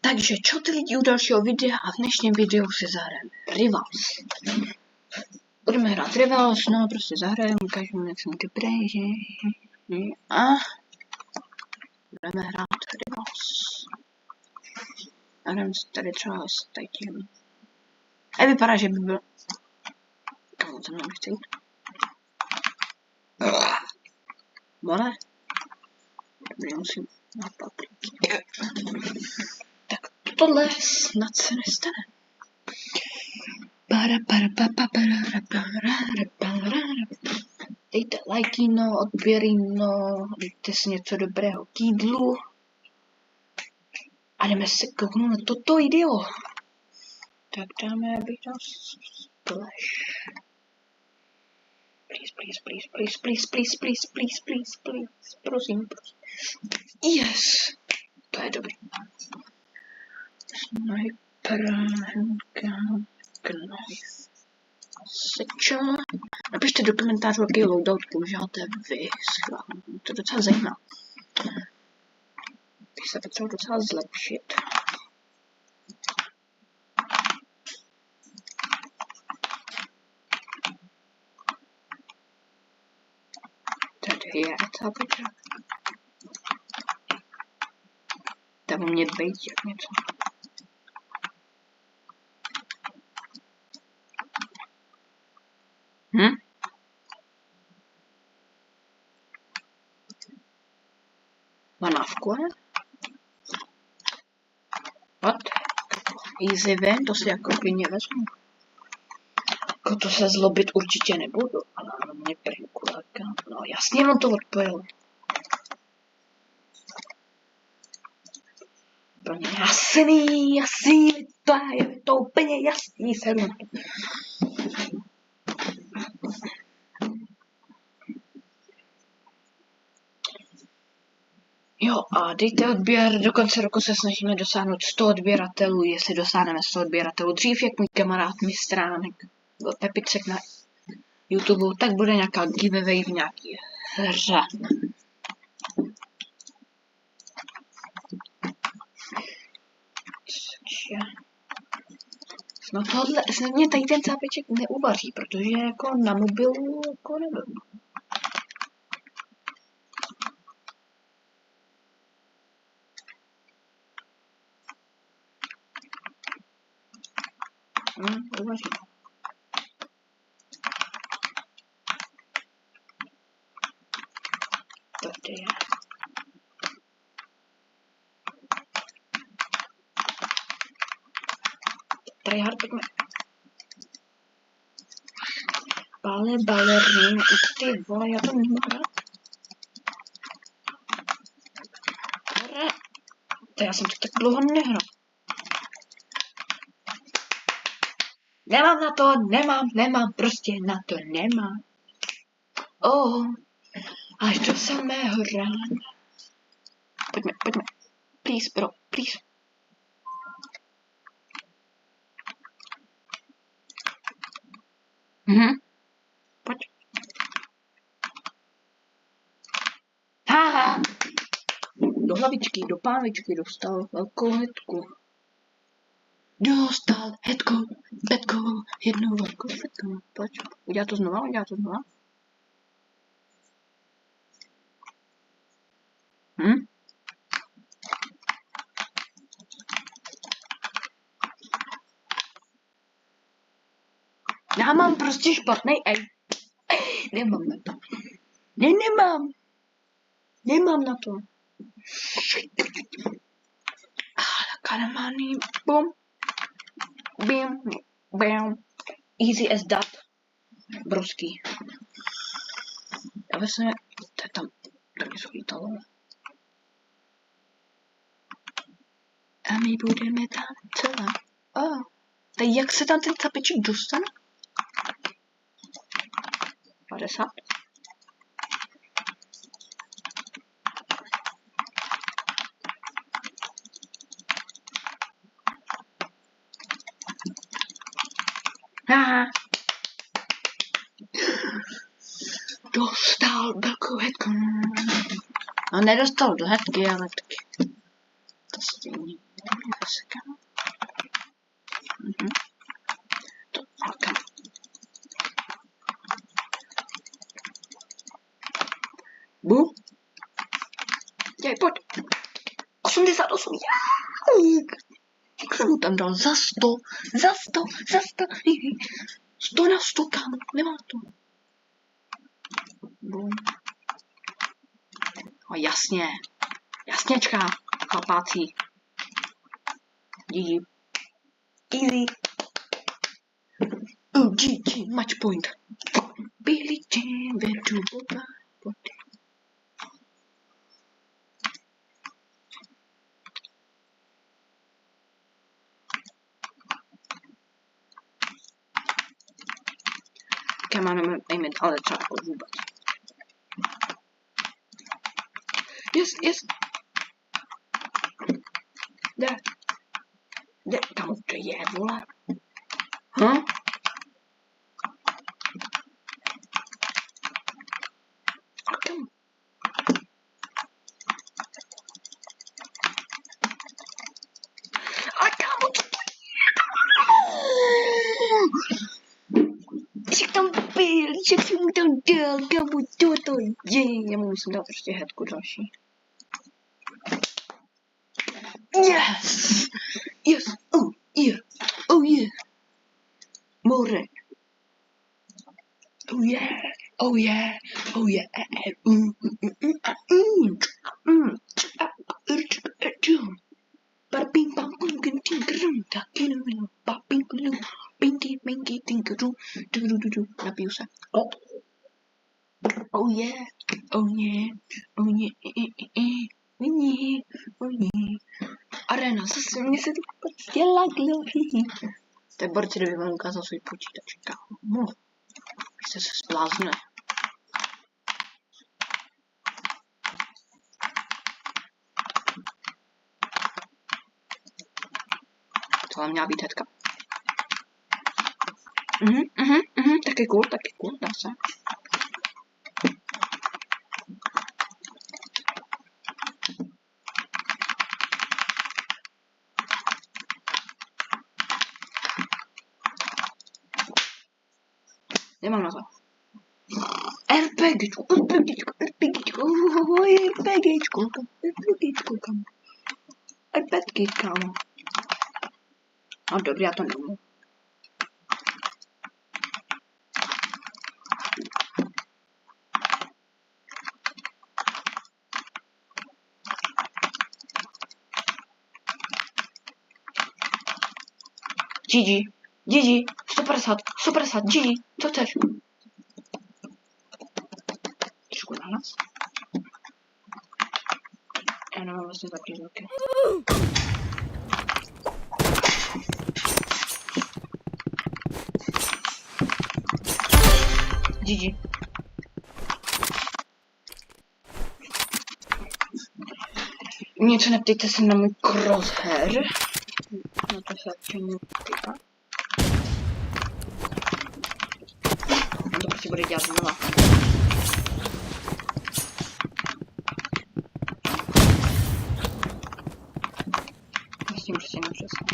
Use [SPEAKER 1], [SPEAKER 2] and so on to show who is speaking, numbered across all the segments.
[SPEAKER 1] Takže čo ty lidi u dalšího videa a v dnešním videu si zahrajeme Rivals. Budeme hrát Rivals, no prostě zahrajeme, ukážeme, jak jsem dobrý, že? A budeme hrát Rivals. A jdem tady třeba s tím. A vypadá, že by byl... Kam se mnou nechce jít? Vole? Dobrý, musím na papriky. Tak tohle snad se nestane. Dejte lajkino, odběrino, dejte si něco dobrého k jídlu. A jdeme se kouknout na toto video. Tak dáme, abych dal splash. Please, prosím. Yes, to je dobrý. Knife. Sečo. Napište do komentářů, jaký loadout používáte vy. To je docela zajímavé. Bych se potřeboval docela zlepšit. Tady je ta pěkra. Tam mě bejt jak něco. Manávku, ne? What? Easy win, to si jako klidně vezmu. Jako to se zlobit určitě nebudu, ale na mě perikuláka. No jasně, on to odpojil. Úplně jasný, to úplně jasný, seru. Jo, a dejte odběr, do konce roku se snažíme dosáhnout 100 odběratelů, jestli dosáhneme 100 odběratelů dřív, jak můj kamarád Mistránek Pepicek na YouTube, tak bude nějaká giveaway v nějaký hře. No tohle, snad mě tady ten zápeček neuvaří, protože jako na mobilu, jako nevím. Uvaří. Tady je. Tryhard, pojďme. Balerín, ty vole, já to nemůžu hrát. To já jsem to tak dlouho nehrál. Nemám na to, nemám, prostě na to nemám. Až do samého rána. Pojďme. Please, bro, please. Pojď. Haha. Do hlavičky, do pánvičky dostal velkou hetku. Dostal hetku, petku, jednu velkou hetku. Pojď, udělá to znova. Já mám prostě špatný aim. Nemám na to. Nemám na to. Karamani, bum. Bam. Easy as that. Broský. Já vlastně, to je tam něco lítalo. A my budeme tancovat. Tak jak se tam ten capeček dostane? 50. Dostal velkou hetku. No nedostal do hetky, ale taky to stejně. zasekám. To kam. Bu. Děj, pojď. 88, jak jsem mu tam dal? Za 100. 100 na 100, kámo, nemá to. Bum. No jasně. Jasněčka, chlapáci. GG. Easy. Oh, GG, match point. Billy Jean, where to go? Máme nejméně, ale třeba jako vůbec. Yes. Kde, tam to je, vole. A kam? A kámo, co to je? Tam byl, že jsem mu tam dal, kámo, to je. Já mu musím dát prostě headku další. Yes, oh yeah. More. Oh yeah. Napiju se. Oh yeah. Arena, zase mě se to prostě laglo. To je borci, kdyby vám ukázal svůj počítač. Kámo. Se splázne. Tohle měla být headka. Taky cool, dá se. Nemám na to. RPGčko, kam. RPGčky, kámo. No dobrý, já to nemůžu. GG, 150, GG, co chceš? Trošku na hlas. Já nemám vlastně taky zvuky. GG. Něco neptejte se na můj crosshair. Na to se čemu týká. To prostě bude dělat znova. S tím prostě nepřesně.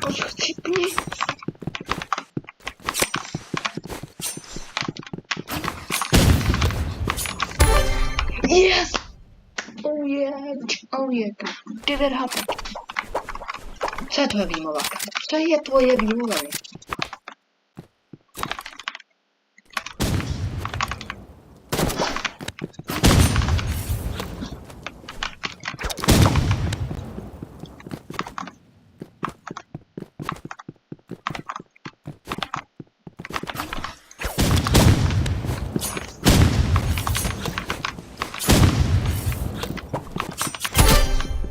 [SPEAKER 1] Už chcípni. Yes! Oh yeah. Did it happen? Co je tvoje výmluva? Co je tvoje výmluva?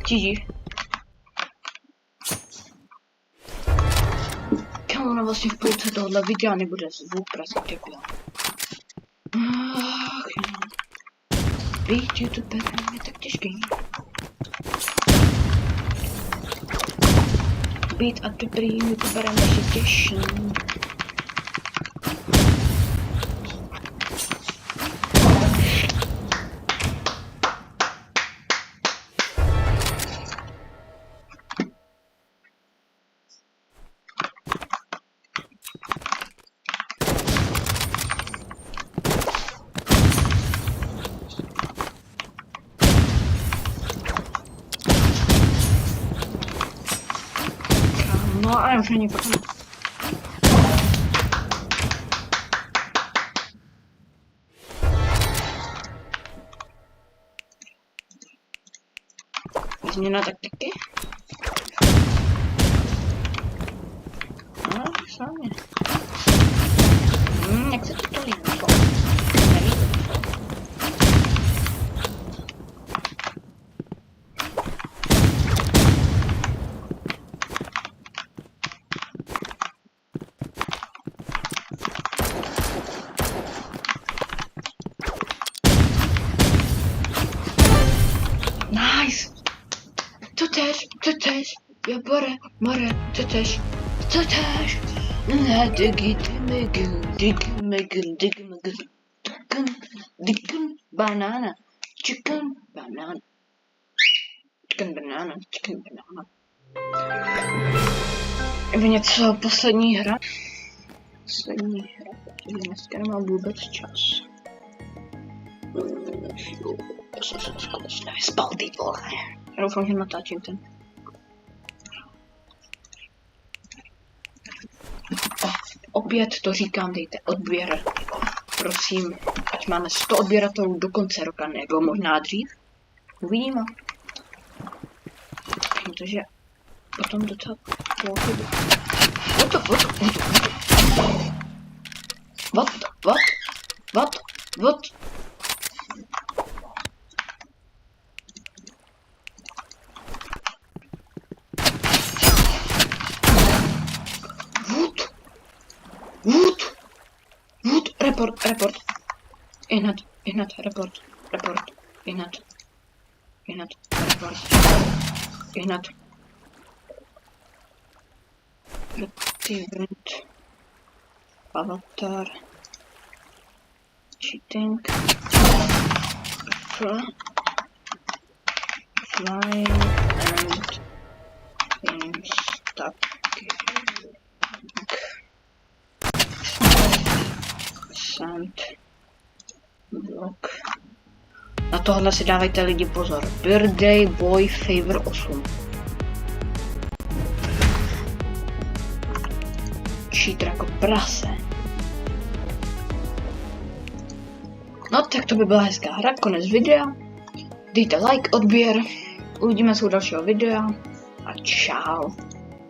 [SPEAKER 1] GG. Kámo, ona vlastně v půlce tohohle videa nebude zvuk, prostě debil. Být youtuberem je tak těžký. Být a dobrým youtuberem je těžší. Ale už není potom. Změna taktiky. No, slavně. Jak se to líbí? Nelíbí. Nice! Co tež? Já more, co tež? Banana. Chicken banana. Nebo něco, poslední hra, protože dneska nemám vůbec čas. Já jsem se skutečně vyspal, ty vole. Já doufám, že natáčím ten. Opět to říkám, dejte odběr. Prosím, ať máme 100 odběratelů do konce roka, nebo možná dřív. Uvidíme. Protože potom docela půjdu. What? Report. Ihned, report. Event. Avatar. Cheating. Flying and instack. Sand. Block. Na tohle si dávajte lidi pozor. Birthday Boy Favor 8. Cheater jako prase. No tak to by byla hezká hra, konec videa. Dejte like, odběr. Uvidíme se u dalšího videa. A čau.